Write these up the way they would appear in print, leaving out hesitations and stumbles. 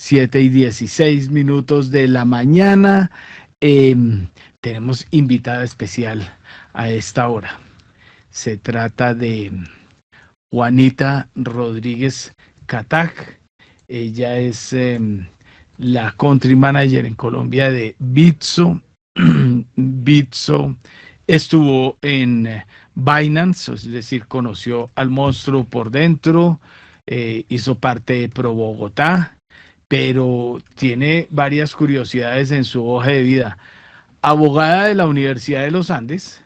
7:16 de la mañana. Tenemos invitada especial a esta hora. Se trata de Juanita Rodríguez Catac. Ella es la country manager en Colombia de Bitso. Bitso estuvo en Binance, es decir, conoció al monstruo por dentro, hizo parte de Pro Bogotá, pero tiene varias curiosidades en su hoja de vida. Abogada de la Universidad de los Andes,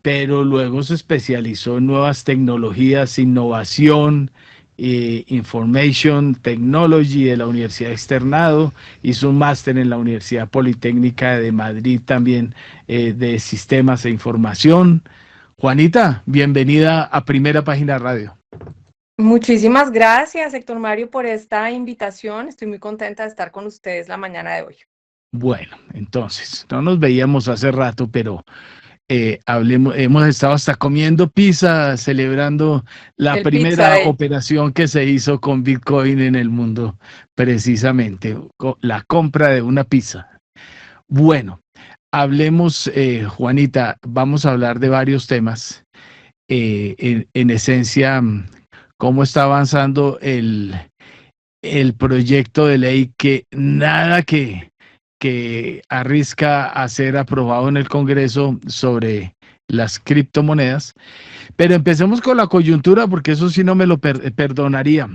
pero luego se especializó en nuevas tecnologías, innovación, Information Technology de la Universidad Externado, hizo un máster en la Universidad Politécnica de Madrid también, de Sistemas e Información. Juanita, bienvenida a Primera Página Radio. Muchísimas gracias, Héctor Mario, por esta invitación. Estoy muy contenta de estar con ustedes la mañana de hoy. Bueno, entonces, no nos veíamos hace rato, pero hemos estado hasta comiendo pizza, celebrando la primera operación que se hizo con Bitcoin en el mundo, precisamente, la compra de una pizza. Bueno, hablemos, Juanita, vamos a hablar de varios temas. En esencia, cómo está avanzando el proyecto de ley que nada que arrisca a ser aprobado en el Congreso sobre las criptomonedas. Pero empecemos con la coyuntura, porque eso sí no me lo perdonaría.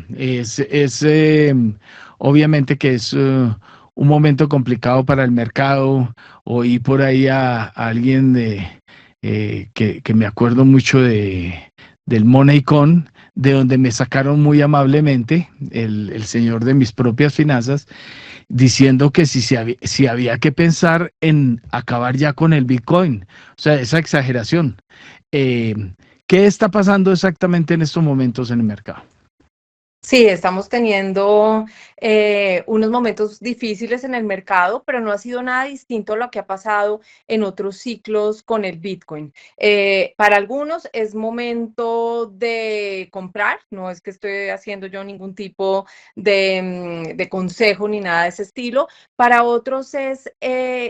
Obviamente que es un momento complicado para el mercado. Oí por ahí a alguien que me acuerdo mucho del MoneyCon, de donde me sacaron muy amablemente el señor de mis propias finanzas, diciendo que si había que pensar en acabar ya con el Bitcoin. O sea, esa exageración. ¿Qué está pasando exactamente en estos momentos en el mercado? Sí, estamos teniendo unos momentos difíciles en el mercado, pero no ha sido nada distinto a lo que ha pasado en otros ciclos con el Bitcoin. Para algunos es momento de comprar, no es que estoy haciendo yo ningún tipo de consejo ni nada de ese estilo. Para otros es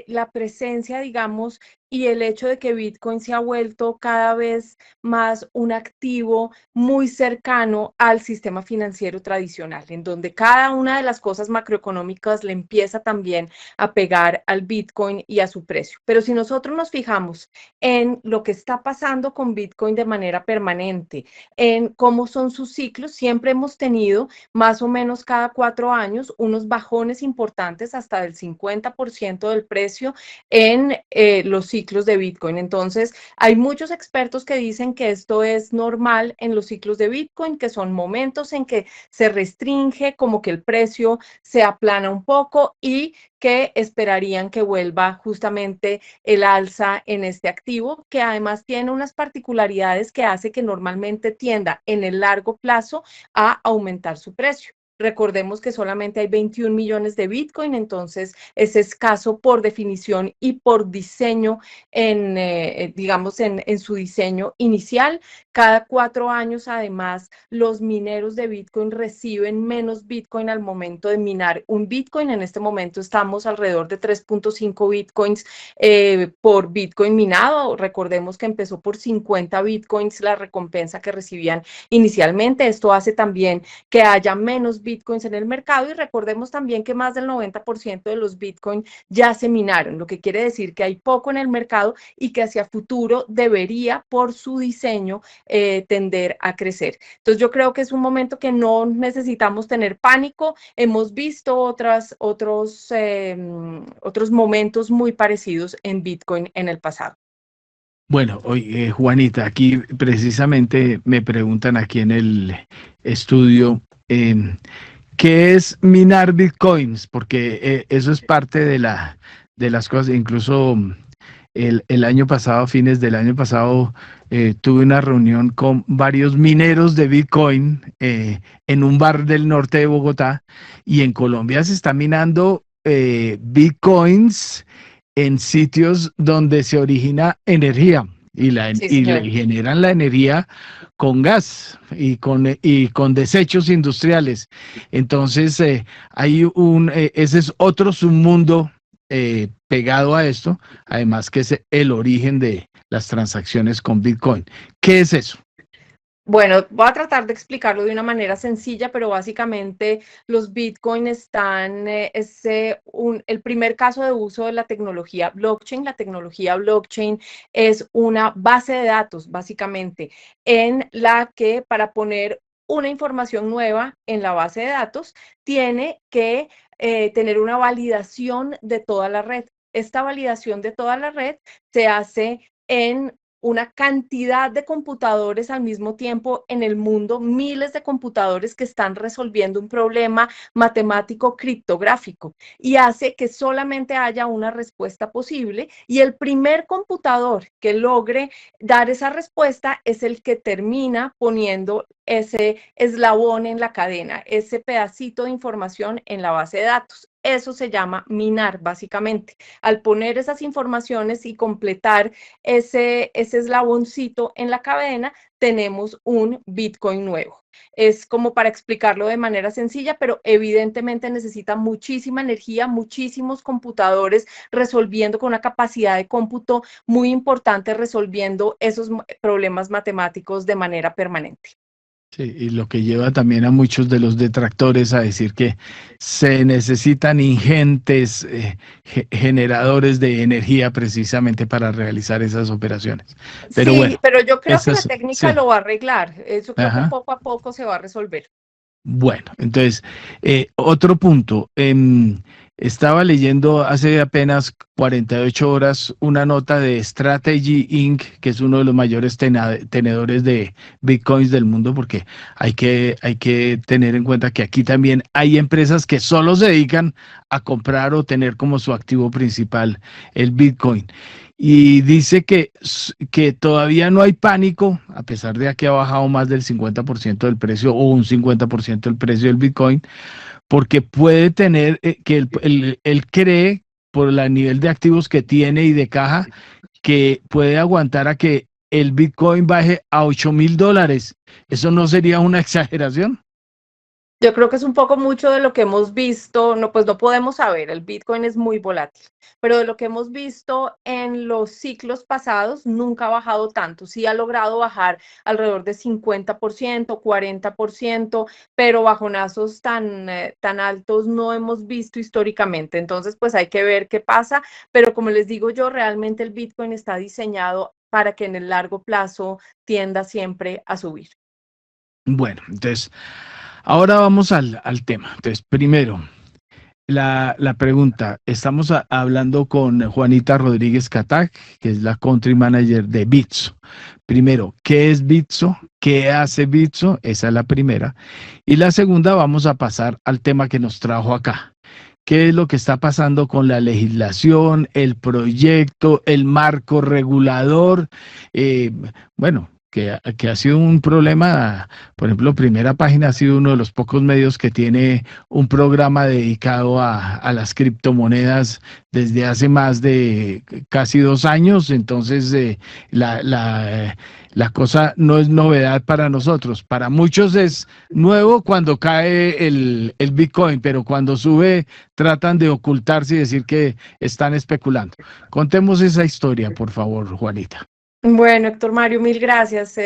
la presencia, digamos, y el hecho de que Bitcoin se ha vuelto cada vez más un activo muy cercano al sistema financiero tradicional, en donde cada una de las cosas macroeconómicas le empieza también a pegar al Bitcoin y a su precio. Pero si nosotros nos fijamos en lo que está pasando con Bitcoin de manera permanente, en cómo son sus ciclos, siempre hemos tenido más o menos cada 4 años unos bajones importantes hasta del 50% del precio en los ciclos de Bitcoin. Entonces, hay muchos expertos que dicen que esto es normal en los ciclos de Bitcoin, que son momentos en que se restringe, como que el precio se aplana un poco y que esperarían que vuelva justamente el alza en este activo, que además tiene unas particularidades que hace que normalmente tienda en el largo plazo a aumentar su precio. Recordemos que solamente hay 21 millones de Bitcoin, entonces es escaso por definición y por diseño, digamos, en su diseño inicial. Cada 4 años, además, los mineros de Bitcoin reciben menos Bitcoin al momento de minar un Bitcoin. En este momento estamos alrededor de 3.5 Bitcoins por Bitcoin minado. Recordemos que empezó por 50 Bitcoins la recompensa que recibían inicialmente. Esto hace también que haya menos Bitcoins en el mercado y recordemos también que más del 90% de los Bitcoin ya se minaron, lo que quiere decir que hay poco en el mercado y que hacia futuro debería, por su diseño, tender a crecer. Entonces yo creo que es un momento que no necesitamos tener pánico. Hemos visto otros momentos muy parecidos en Bitcoin en el pasado. Bueno, oye, Juanita, aquí precisamente me preguntan aquí en el estudio, ¿qué es minar bitcoins? Porque eso es parte de las cosas. Incluso el año pasado, a fines del año pasado, tuve una reunión con varios mineros de Bitcoin en un bar del norte de Bogotá, y en Colombia se está minando Bitcoins en sitios donde se origina energía. Sí, y señor. generan la energía con gas y con desechos industriales. Entonces, ese es otro submundo pegado a esto, además que es el origen de las transacciones con Bitcoin. ¿Qué es eso? Bueno, voy a tratar de explicarlo de una manera sencilla, pero básicamente los Bitcoin están, el primer caso de uso de la tecnología blockchain. La tecnología blockchain es una base de datos, básicamente, en la que para poner una información nueva en la base de datos, tiene que tener una validación de toda la red. Esta validación de toda la red se hace en una cantidad de computadores al mismo tiempo en el mundo, miles de computadores que están resolviendo un problema matemático criptográfico y hace que solamente haya una respuesta posible y el primer computador que logre dar esa respuesta es el que termina poniendo ese eslabón en la cadena, ese pedacito de información en la base de datos. Eso se llama minar, básicamente. Al poner esas informaciones y completar ese eslaboncito en la cadena, tenemos un Bitcoin nuevo. Es como para explicarlo de manera sencilla, pero evidentemente necesita muchísima energía, muchísimos computadores resolviendo con una capacidad de cómputo muy importante, resolviendo esos problemas matemáticos de manera permanente. Sí, y lo que lleva también a muchos de los detractores a decir que se necesitan ingentes generadores de energía precisamente para realizar esas operaciones. Pero Sí, bueno, pero yo creo que la esas, técnica sí, lo va a arreglar. Yo creo que ajá. poco a poco se va a resolver. Bueno, entonces, otro punto. Estaba leyendo hace apenas 48 horas una nota de Strategy Inc., que es uno de los mayores tenedores de Bitcoins del mundo, porque hay que tener en cuenta que aquí también hay empresas que solo se dedican a comprar o tener como su activo principal el Bitcoin. Y dice que todavía no hay pánico, a pesar de que ha bajado más del 50% del precio o un 50% del precio del Bitcoin, porque puede tener, él cree, por el nivel de activos que tiene y de caja, que puede aguantar a que el Bitcoin baje a $8,000. ¿Eso no sería una exageración? Yo creo que es un poco mucho de lo que hemos visto, no, pues no podemos saber, el Bitcoin es muy volátil, pero de lo que hemos visto en los ciclos pasados, nunca ha bajado tanto, sí ha logrado bajar alrededor de 50%, 40%, pero bajonazos tan altos no hemos visto históricamente, entonces pues hay que ver qué pasa, pero como les digo yo, realmente el Bitcoin está diseñado para que en el largo plazo tienda siempre a subir. Bueno, entonces, ahora vamos al tema. Entonces, primero, la pregunta, estamos hablando con Juanita Rodríguez Catac, que es la country manager de Bitso. Primero, ¿qué es Bitso? ¿Qué hace Bitso? Esa es la primera. Y la segunda, vamos a pasar al tema que nos trajo acá. ¿Qué es lo que está pasando con la legislación, el proyecto, el marco regulador? Eh, bueno, que ha sido un problema. Por ejemplo, Primera Página ha sido uno de los pocos medios que tiene un programa dedicado a las criptomonedas desde hace más de casi 2 años. Entonces, la cosa no es novedad para nosotros. Para muchos es nuevo cuando cae el Bitcoin, pero cuando sube tratan de ocultarse y decir que están especulando. Contemos esa historia, por favor, Juanita. Bueno, Héctor Mario, mil gracias.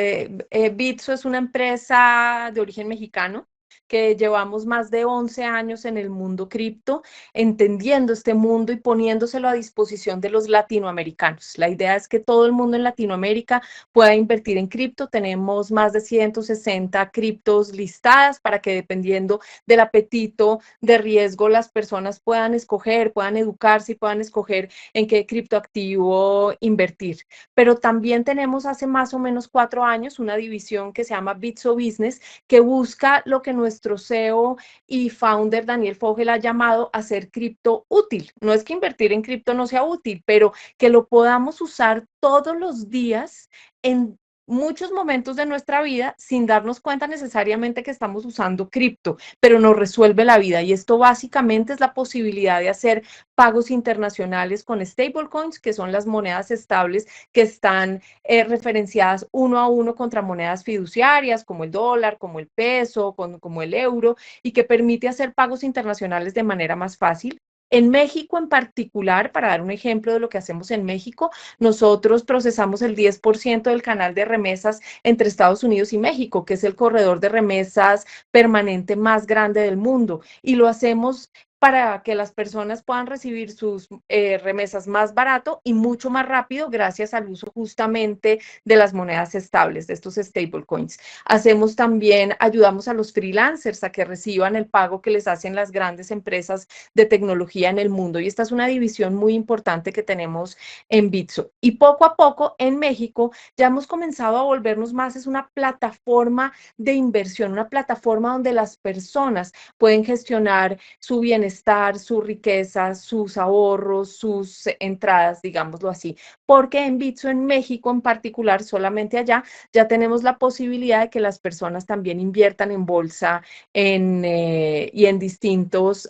Bitso es una empresa de origen mexicano que llevamos más de 11 años en el mundo cripto, entendiendo este mundo y poniéndoselo a disposición de los latinoamericanos. La idea es que todo el mundo en Latinoamérica pueda invertir en cripto. Tenemos más de 160 criptos listadas para que dependiendo del apetito de riesgo las personas puedan escoger, puedan educarse y puedan escoger en qué criptoactivo invertir, pero también tenemos hace más o menos 4 años una división que se llama Bitso Business, que busca lo que nuestro CEO y founder Daniel Fogel ha llamado hacer cripto útil. No es que invertir en cripto no sea útil, pero que lo podamos usar todos los días en muchos momentos de nuestra vida sin darnos cuenta necesariamente que estamos usando cripto, pero nos resuelve la vida. Y esto básicamente es la posibilidad de hacer pagos internacionales con stablecoins, que son las monedas estables que están referenciadas uno a uno contra monedas fiduciarias, como el dólar, como el peso, como el euro, y que permite hacer pagos internacionales de manera más fácil. En México en particular, para dar un ejemplo de lo que hacemos en México, nosotros procesamos el 10% del canal de remesas entre Estados Unidos y México, que es el corredor de remesas permanente más grande del mundo. Y lo hacemos para que las personas puedan recibir sus remesas más barato y mucho más rápido gracias al uso justamente de las monedas estables, de estos stablecoins. Hacemos también, ayudamos a los freelancers a que reciban el pago que les hacen las grandes empresas de tecnología en el mundo. Y esta es una división muy importante que tenemos en Bitso. Y poco a poco en México ya hemos comenzado a volvernos más, es una plataforma de inversión, una plataforma donde las personas pueden gestionar su bienestar, su riqueza, sus ahorros, sus entradas, digámoslo así. Porque en Bitso, en México en particular, solamente allá, ya tenemos la posibilidad de que las personas también inviertan en bolsa y en distintos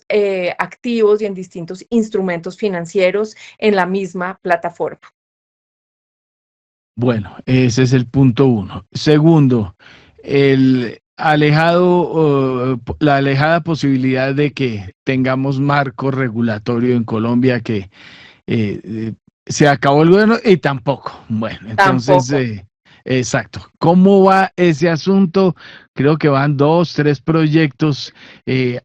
activos y en distintos instrumentos financieros en la misma plataforma. Bueno, ese es el punto uno. Segundo, la alejada posibilidad de que tengamos marco regulatorio en Colombia que se acabó el gobierno y tampoco. Bueno, entonces, Tampoco. exacto. ¿Cómo va ese asunto? Creo que van dos, tres proyectos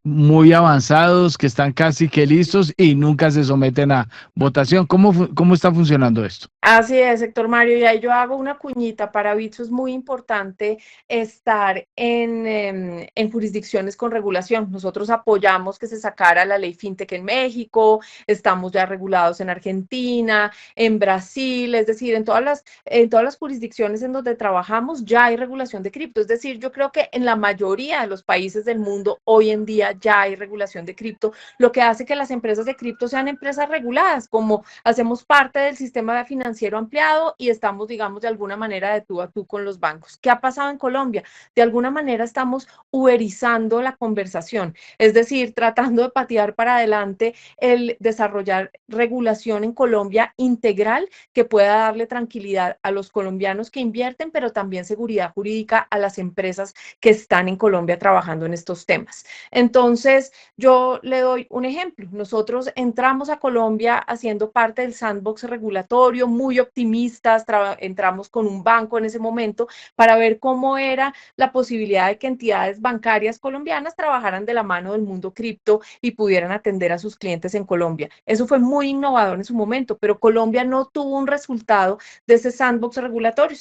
muy avanzados que están casi que listos y nunca se someten a votación. ¿Cómo está funcionando esto? Así es, Héctor Mario, y ahí yo hago una cuñita. Para Bitso es muy importante estar en jurisdicciones con regulación. Nosotros apoyamos que se sacara la ley FinTech en México, estamos ya regulados en Argentina, en Brasil, es decir, en todas las jurisdicciones en donde trabajamos ya hay regulación de cripto. Es decir, yo creo que en la mayoría de los países del mundo hoy en día ya hay regulación de cripto, lo que hace que las empresas de cripto sean empresas reguladas, como hacemos parte del sistema financiero ampliado y estamos, digamos, de alguna manera de tú a tú con los bancos. ¿Qué ha pasado en Colombia? De alguna manera estamos uberizando la conversación, es decir, tratando de patear para adelante el desarrollar regulación en Colombia integral que pueda darle tranquilidad a los colombianos que invierten, pero también seguridad jurídica a las empresas que están en Colombia trabajando en estos temas. Entonces, yo le doy un ejemplo. Nosotros entramos a Colombia haciendo parte del sandbox regulatorio, muy optimistas, entramos con un banco en ese momento para ver cómo era la posibilidad de que entidades bancarias colombianas trabajaran de la mano del mundo cripto y pudieran atender a sus clientes en Colombia. Eso fue muy innovador en su momento, pero Colombia no tuvo un resultado de ese sandbox regulatorio.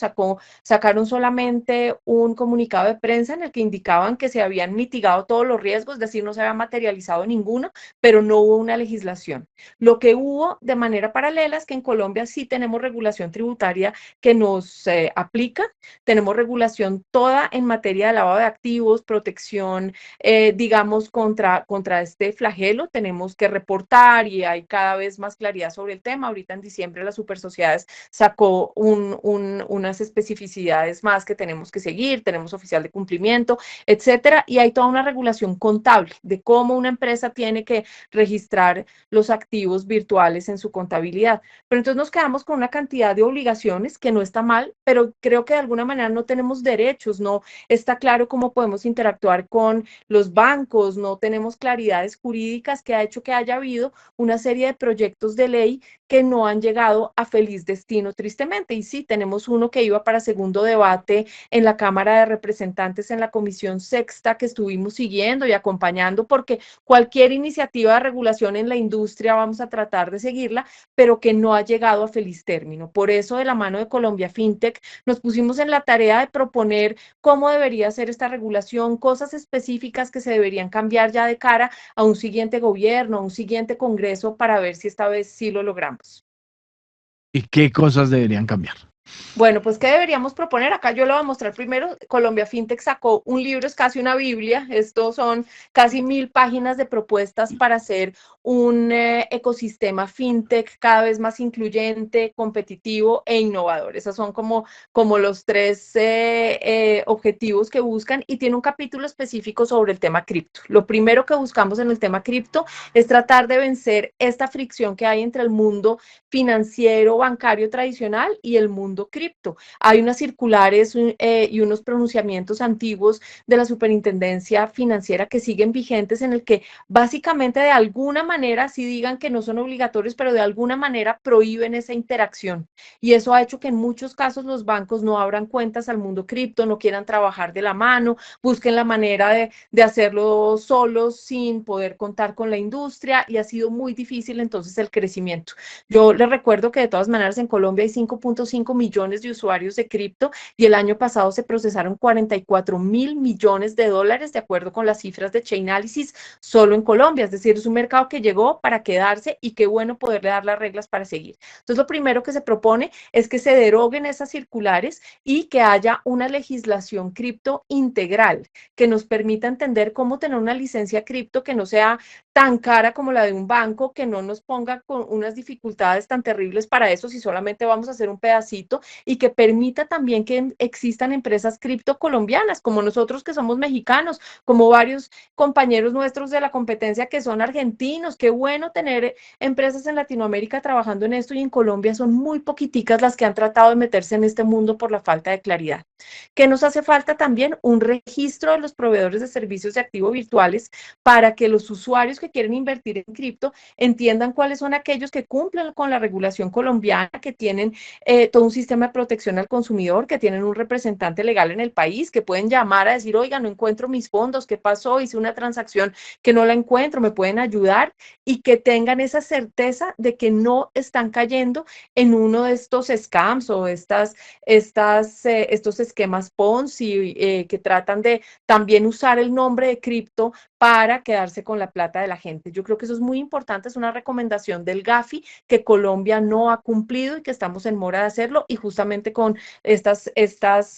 Sacaron solamente un comunicado de prensa en el que indicaban que se habían mitigado todos los riesgos, es decir, no se había materializado ninguno, pero no hubo una legislación. Lo que hubo de manera paralela es que en Colombia sí tenemos regulación tributaria que nos aplica, tenemos regulación toda en materia de lavado de activos, protección, digamos, contra este flagelo, tenemos que reportar y hay cada vez más claridad sobre el tema. Ahorita en diciembre las supersociedades sacó unas especificidades más que tenemos que seguir, tenemos oficial de cumplimiento, etcétera, y hay toda una regulación contable de cómo una empresa tiene que registrar los activos virtuales en su contabilidad. Pero entonces nos quedamos con una cantidad de obligaciones que no está mal, pero creo que de alguna manera no tenemos derechos, no está claro cómo podemos interactuar con los bancos, no tenemos claridades jurídicas que ha hecho que haya habido una serie de proyectos de ley que no han llegado a feliz destino, tristemente. Y sí, tenemos uno que iba para segundo debate en la Cámara de Representantes, en la Comisión Sexta, que estuvimos siguiendo y acompañando, porque cualquier iniciativa de regulación en la industria vamos a tratar de seguirla, pero que no ha llegado a feliz término. Por eso, de la mano de Colombia FinTech, nos pusimos en la tarea de proponer cómo debería ser esta regulación, cosas específicas que se deberían cambiar ya de cara a un siguiente gobierno, a un siguiente congreso, para ver si esta vez sí lo logramos. ¿Y qué cosas deberían cambiar? Bueno, pues, ¿qué deberíamos proponer? Acá yo lo voy a mostrar primero. Colombia FinTech sacó un libro, es casi una Biblia. Estos son casi 1000 páginas de propuestas para hacer un ecosistema FinTech cada vez más incluyente, competitivo e innovador. Esos son como los tres objetivos que buscan, y tiene un capítulo específico sobre el tema cripto. Lo primero que buscamos en el tema cripto es tratar de vencer esta fricción que hay entre el mundo financiero, bancario tradicional y el mundo cripto. Hay unas circulares y unos pronunciamientos antiguos de la Superintendencia Financiera que siguen vigentes, en el que básicamente de alguna manera, si digan que no son obligatorios, pero de alguna manera prohíben esa interacción. Y eso ha hecho que en muchos casos los bancos no abran cuentas al mundo cripto, no quieran trabajar de la mano, busquen la manera de hacerlo solos sin poder contar con la industria, y ha sido muy difícil entonces el crecimiento. Yo les recuerdo que de todas maneras en Colombia hay 5.5 millones de usuarios de cripto, y el año pasado se procesaron 44.000 millones de dólares, de acuerdo con las cifras de Chainalysis, solo en Colombia. Es decir, es un mercado que llegó para quedarse, y qué bueno poderle dar las reglas para seguir. Entonces, lo primero que se propone es que se deroguen esas circulares y que haya una legislación cripto integral que nos permita entender cómo tener una licencia cripto que no sea tan cara como la de un banco, que no nos ponga con unas dificultades tan terribles para eso si solamente vamos a hacer un pedacito, y que permita también que existan empresas cripto colombianas, como nosotros que somos mexicanos, como varios compañeros nuestros de la competencia que son argentinos. Qué bueno tener empresas en Latinoamérica trabajando en esto, y en Colombia son muy poquiticas las que han tratado de meterse en este mundo por la falta de claridad. ¿Qué nos hace falta también? Un registro de los proveedores de servicios de activos virtuales, para que los usuarios que quieren invertir en cripto entiendan cuáles son aquellos que cumplen con la regulación colombiana, que tienen todo un sistema de protección al consumidor, que tienen un representante legal en el país, que pueden llamar a decir, oiga, no encuentro mis fondos, ¿qué pasó? Hice una transacción que no la encuentro, ¿me pueden ayudar? Y que tengan esa certeza de que no están cayendo en uno de estos scams o estos esquemas Ponzi, que tratan de también usar el nombre de cripto para quedarse con la plata de la gente. Yo creo que eso es muy importante, es una recomendación del Gafi que Colombia no ha cumplido y que estamos en mora de hacerlo, y justamente con estas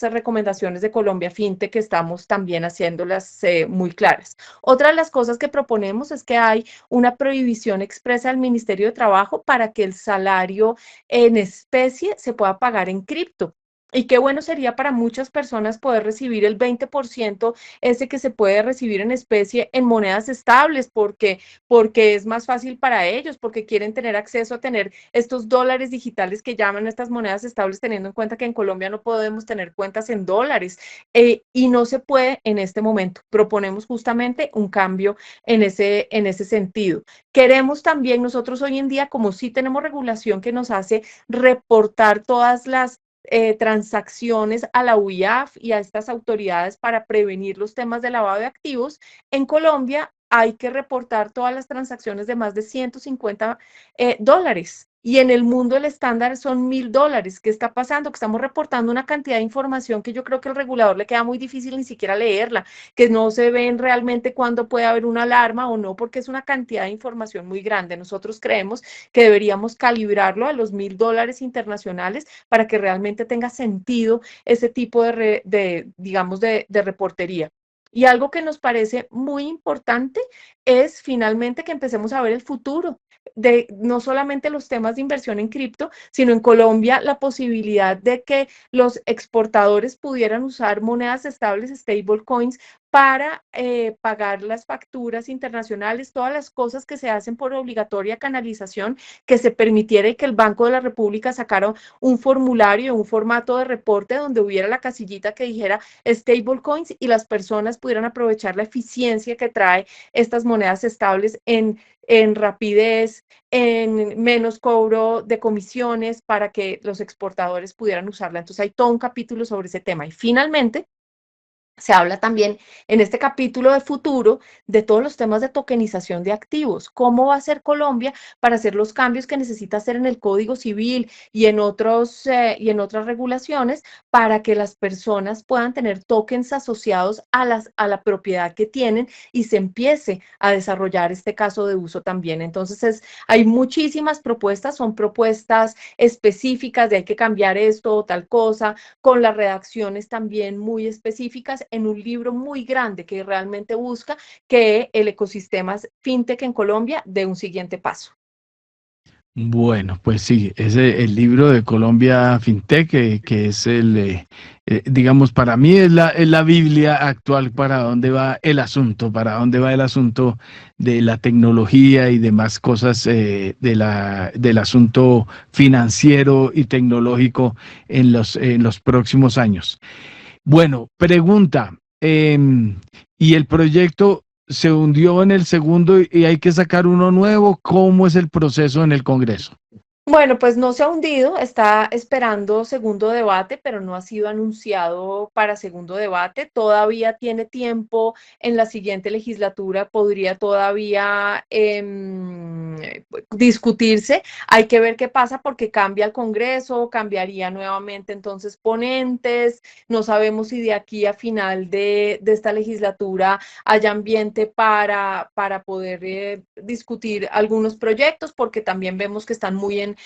recomendaciones de Colombia FinTech que estamos también haciéndolas muy claras. Otra de las cosas que proponemos es que hay una prohibición expresa del Ministerio de Trabajo para que el salario en especie se pueda pagar en cripto. Y qué bueno sería para muchas personas poder recibir el 20% ese que se puede recibir en especie en monedas estables, porque es más fácil para ellos, porque quieren tener acceso a tener estos dólares digitales que llaman estas monedas estables, teniendo en cuenta que en Colombia no podemos tener cuentas en dólares, y no se puede en este momento. Proponemos justamente un cambio en ese sentido. Queremos también nosotros hoy en día, como sí tenemos regulación que nos hace reportar todas las transacciones a la UIAF y a estas autoridades para prevenir los temas de lavado de activos, en Colombia hay que reportar todas las transacciones de más de 150 dólares. Y en el mundo el estándar son $1000. ¿Qué está pasando? Que estamos reportando una cantidad de información que yo creo que al regulador le queda muy difícil ni siquiera leerla, que no se ven realmente cuándo puede haber una alarma o no, porque es una cantidad de información muy grande. Nosotros creemos que deberíamos calibrarlo a los $1000 internacionales para que realmente tenga sentido ese tipo digamos, de reportería. Y algo que nos parece muy importante es finalmente que empecemos a ver el futuro de no solamente los temas de inversión en cripto, sino en Colombia la posibilidad de que los exportadores pudieran usar monedas estables, stable coins, para pagar las facturas internacionales, todas las cosas que se hacen por obligatoria canalización, que se permitiera, y que el Banco de la República sacara un formulario, un formato de reporte donde hubiera la casillita que dijera stablecoins, y las personas pudieran aprovechar la eficiencia que trae estas monedas estables en rapidez, en menos cobro de comisiones, para que los exportadores pudieran usarla. Entonces hay todo un capítulo sobre ese tema. Y finalmente, Se habla también en este capítulo de futuro de todos los temas de tokenización de activos. ¿Cómo va a ser Colombia para hacer los cambios que necesita hacer en el Código Civil y en otras regulaciones para que las personas puedan tener tokens asociados a la propiedad que tienen y se empiece a desarrollar este caso de uso también? Entonces, hay muchísimas propuestas, son propuestas específicas de hay que cambiar esto o tal cosa, con las redacciones también muy específicas en un libro muy grande que realmente busca que el ecosistema fintech en Colombia dé un siguiente paso. Bueno, pues sí, el libro de Colombia FinTech, que es digamos, para mí es la Biblia actual para dónde va el asunto, para dónde va el asunto de la tecnología y demás cosas del asunto financiero y tecnológico en los próximos años. Bueno, pregunta, ¿y el proyecto se hundió en el segundo y hay que sacar uno nuevo? ¿Cómo es el proceso en el Congreso? Bueno, pues no se ha hundido, está esperando segundo debate, pero no ha sido anunciado para segundo debate. Todavía tiene tiempo en la siguiente legislatura, podría todavía discutirse. Hay que ver qué pasa porque cambia el Congreso, cambiaría nuevamente entonces ponentes. No sabemos si de aquí a final de esta legislatura hay ambiente para poder discutir algunos proyectos, porque también vemos que están muy en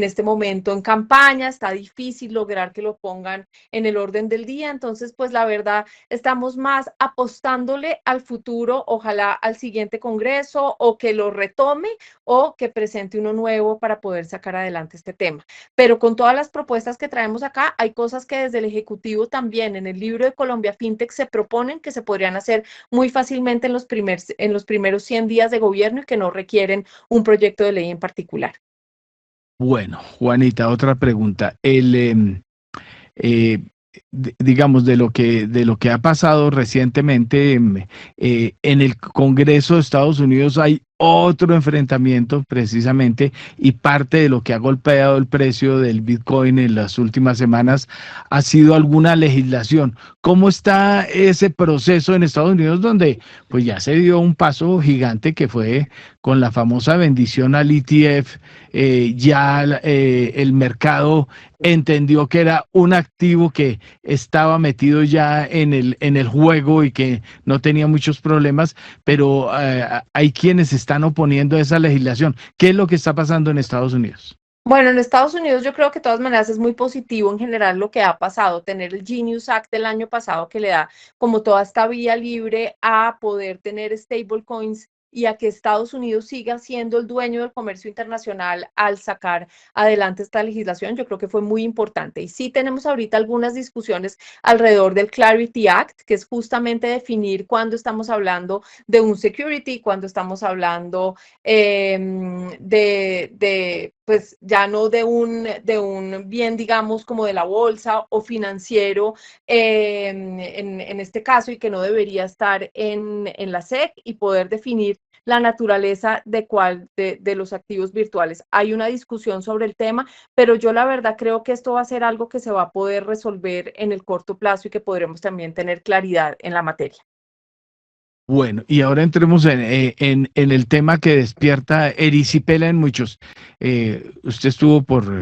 este momento en campaña, está difícil lograr que lo pongan en el orden del día. Entonces, pues la verdad, estamos más apostándole al futuro, ojalá al siguiente Congreso o que lo retome o que presente uno nuevo para poder sacar adelante este tema. Pero con todas las propuestas que traemos acá, hay cosas que desde el Ejecutivo también en el libro de Colombia FinTech se proponen que se podrían hacer muy fácilmente en los primeros 100 días de gobierno y que no requieren un proyecto de ley en particular. Bueno, Juanita, otra pregunta. Eh, digamos, de lo que ha pasado recientemente en el Congreso de Estados Unidos hay otro enfrentamiento precisamente y parte de lo que ha golpeado el precio del Bitcoin en las últimas semanas ha sido alguna legislación. ¿Cómo está ese proceso en Estados Unidos donde pues ya se dio un paso gigante que fue con la famosa bendición al ETF? El mercado entendió que era un activo que estaba metido ya en el juego y que no tenía muchos problemas, pero hay quienes están oponiendo a esa legislación. ¿Qué es lo que está pasando en Estados Unidos? Bueno, en Estados Unidos yo creo que de todas maneras es muy positivo en general lo que ha pasado, tener el Genius Act del año pasado que le da como toda esta vía libre a poder tener stablecoins y a que Estados Unidos siga siendo el dueño del comercio internacional al sacar adelante esta legislación. Yo creo que fue muy importante. Y sí tenemos ahorita algunas discusiones alrededor del Clarity Act, que es justamente definir cuándo estamos hablando de un security, cuándo estamos hablando pues ya no de un bien, digamos, como de la bolsa o financiero en este caso y que no debería estar en la SEC y poder definir la naturaleza de los activos virtuales. Hay una discusión sobre el tema, pero yo la verdad creo que esto va a ser algo que se va a poder resolver en el corto plazo y que podremos también tener claridad en la materia. Bueno, y ahora entremos en el tema que despierta erisipela en muchos. Usted estuvo por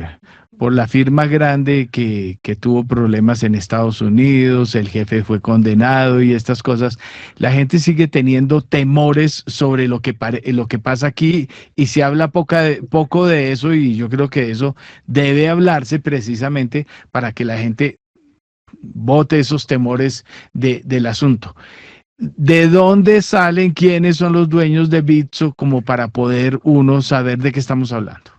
la firma grande que tuvo problemas en Estados Unidos, el jefe fue condenado y estas cosas. La gente sigue teniendo temores sobre lo que pasa aquí y se habla poco de eso y yo creo que eso debe hablarse precisamente para que la gente bote esos temores del asunto. ¿De dónde salen quiénes son los dueños de Bitso como para poder uno saber de qué estamos hablando?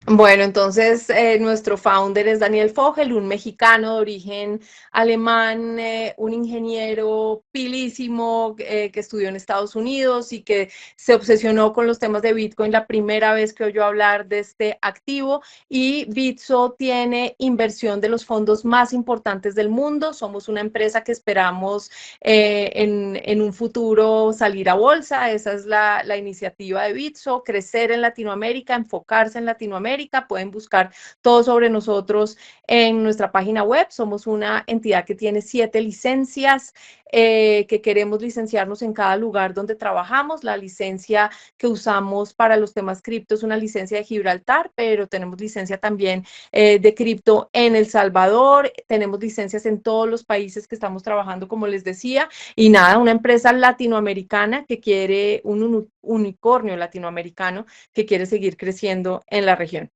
Bueno, entonces nuestro founder es Daniel Fogel, un mexicano de origen alemán, un ingeniero pilísimo que estudió en Estados Unidos y que se obsesionó con los temas de Bitcoin la primera vez que oyó hablar de este activo. Y Bitso tiene inversión de los fondos más importantes del mundo. Somos una empresa que esperamos en un futuro salir a bolsa. Esa es la iniciativa de Bitso, crecer en Latinoamérica, enfocarse en Latinoamérica Latinoamérica. Pueden buscar todo sobre nosotros en nuestra página web. Somos una entidad que tiene 7 licencias, que queremos licenciarnos en cada lugar donde trabajamos. La licencia que usamos para los temas cripto es una licencia de Gibraltar, pero tenemos licencia también de cripto en El Salvador. Tenemos licencias en todos los países que estamos trabajando, como les decía. Y nada, una empresa latinoamericana que quiere, un unicornio latinoamericano que quiere seguir creciendo en la región.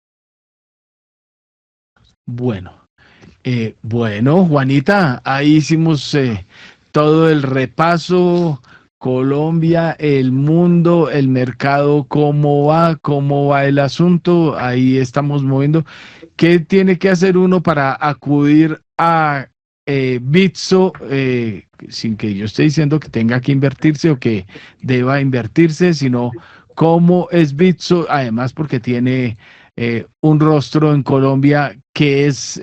Bueno, Juanita, ahí hicimos todo el repaso, Colombia, el mundo, el mercado, cómo va el asunto, ahí estamos moviendo. ¿Qué tiene que hacer uno para acudir a Bitso, sin que yo esté diciendo que tenga que invertirse o que deba invertirse, sino cómo es Bitso, además porque tiene un rostro en Colombia que es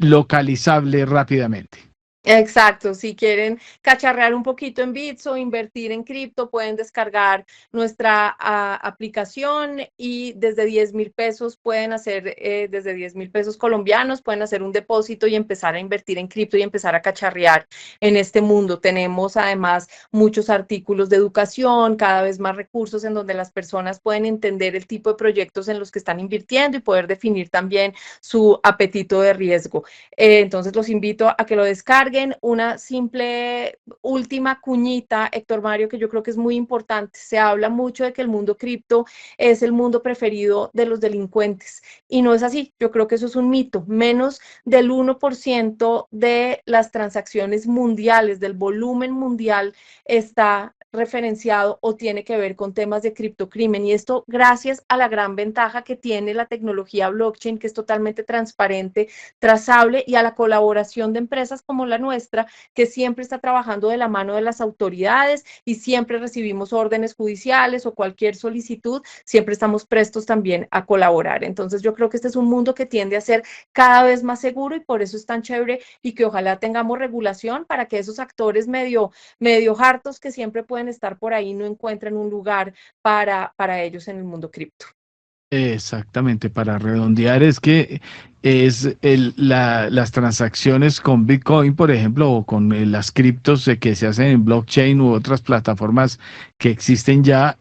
localizable rápidamente? Exacto, si quieren cacharrear un poquito en Bits o invertir en cripto, pueden descargar nuestra aplicación y desde 10,000 pesos pueden hacer, desde 10,000 pesos colombianos, pueden hacer un depósito y empezar a invertir en cripto y empezar a cacharrear en este mundo. Tenemos además muchos artículos de educación, cada vez más recursos en donde las personas pueden entender el tipo de proyectos en los que están invirtiendo y poder definir también su apetito de riesgo. Entonces los invito a que lo descarguen. Una simple última cuñita, Héctor Mario, que yo creo que es muy importante. Se habla mucho de que el mundo cripto es el mundo preferido de los delincuentes y no es así. Yo creo que eso es un mito. Menos del 1% de las transacciones mundiales, del volumen mundial, está referenciado o tiene que ver con temas de criptocrimen, y esto gracias a la gran ventaja que tiene la tecnología blockchain, que es totalmente transparente, trazable, y a la colaboración de empresas como la nuestra, que siempre está trabajando de la mano de las autoridades y siempre recibimos órdenes judiciales o cualquier solicitud, siempre estamos prestos también a colaborar. Entonces yo creo que este es un mundo que tiende a ser cada vez más seguro y por eso es tan chévere, y que ojalá tengamos regulación para que esos actores medio hartos que siempre pueden estar por ahí no encuentren un lugar para ellos en el mundo cripto. Exactamente, para redondear es que las transacciones con Bitcoin, por ejemplo, o con las criptos que se hacen en blockchain u otras plataformas que existen ya,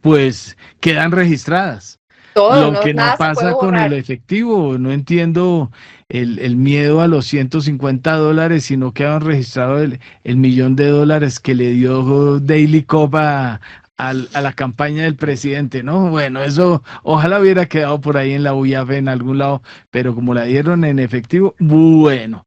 pues quedan registradas. Todo, Lo no, que no nada se puede pasa con el borrar. efectivo, no entiendo el miedo a los $150, sino que han registrado el $1.000.000 que le dio Daily Cop a la campaña del presidente, ¿no? Bueno, eso ojalá hubiera quedado por ahí en la UIAF en algún lado, pero como la dieron en efectivo, bueno.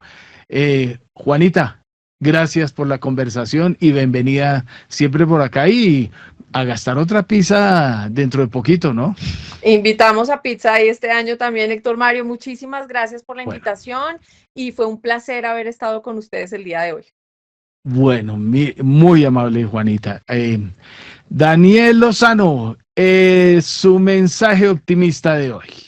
Juanita, gracias por la conversación y bienvenida siempre por acá, y a gastar otra pizza dentro de poquito, ¿no? Invitamos a Pizza y este año también, Héctor Mario. Muchísimas gracias por la Bueno, invitación y fue un placer haber estado con ustedes el día de hoy. bueno, muy amable, Juanita. Daniel Lozano, su mensaje optimista de hoy.